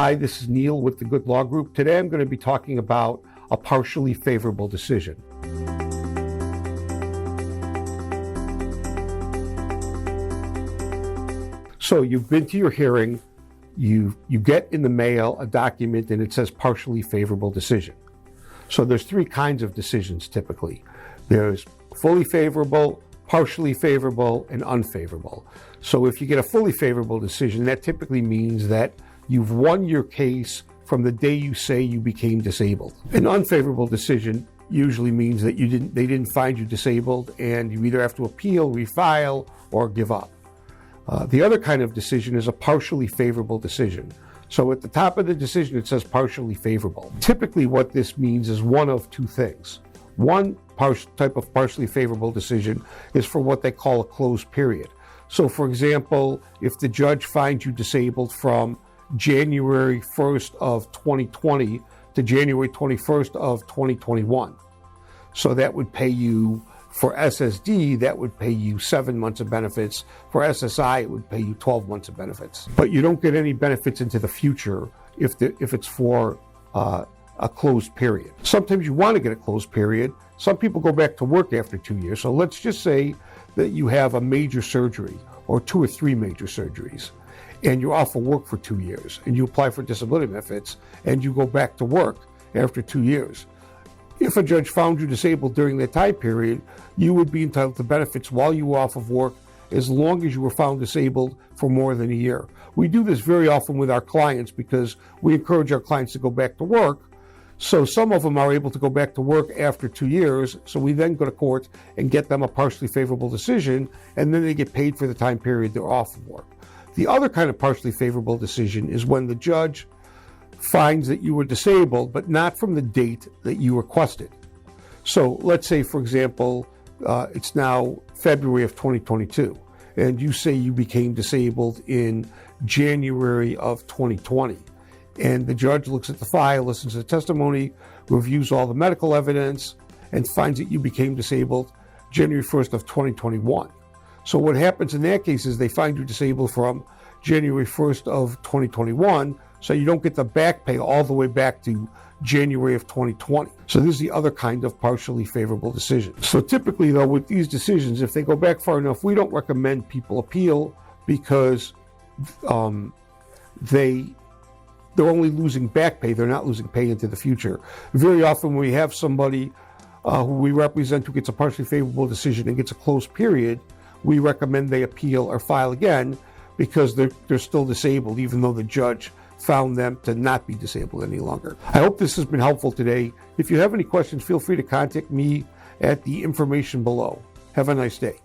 Hi, this is Neil with the Good Law Group. Today I'm going to be talking about a partially favorable decision. So you've been to your hearing, you get in the mail a document and it says partially favorable decision. So there's three kinds of decisions typically. There's fully favorable, partially favorable, and unfavorable. So if you get a fully favorable decision, that typically means that you've won your case from the day you say you became disabled. An unfavorable decision usually means that they didn't find you disabled and you either have to appeal, refile, or give up. The other kind of decision is a partially favorable decision. So at the top of the decision it says partially favorable. Typically what this means is one of two things. One type of partially favorable decision is for what they call a closed period. So for example, if the judge finds you disabled from January 1st of 2020 to January 21st of 2021. So that would pay you, for SSD, that would pay you 7 months of benefits. For SSI, it would pay you 12 months of benefits. But you don't get any benefits into the future if it's for a closed period. Sometimes you want to get a closed period. Some people go back to work after 2 years. So let's just say that you have a major surgery or 2 or 3 major surgeries, and you're off of work for 2 years, and you apply for disability benefits, and you go back to work after 2 years. If a judge found you disabled during that time period, you would be entitled to benefits while you were off of work as long as you were found disabled for more than a year. We do this very often with our clients because we encourage our clients to go back to work. So some of them are able to go back to work after 2 years. So we then go to court and get them a partially favorable decision, and then they get paid for the time period they're off of work. The other kind of partially favorable decision is when the judge finds that you were disabled, but not from the date that you requested. So let's say, for example, it's now February of 2022, and you say you became disabled in January of 2020. And the judge looks at the file, listens to the testimony, reviews all the medical evidence, and finds that you became disabled January 1st of 2021. So what happens in that case is they find you disabled from January 1st of 2021, so you don't get the back pay all the way back to January of 2020. So this is the other kind of partially favorable decision. So typically though, with these decisions, if they go back far enough, we don't recommend people appeal because they're only losing back pay, they're not losing pay into the future. Very often when we have somebody who we represent who gets a partially favorable decision and gets a closed period, we recommend they appeal or file again because they're still disabled, even though the judge found them to not be disabled any longer. I hope this has been helpful today. If you have any questions, feel free to contact me at the information below. Have a nice day.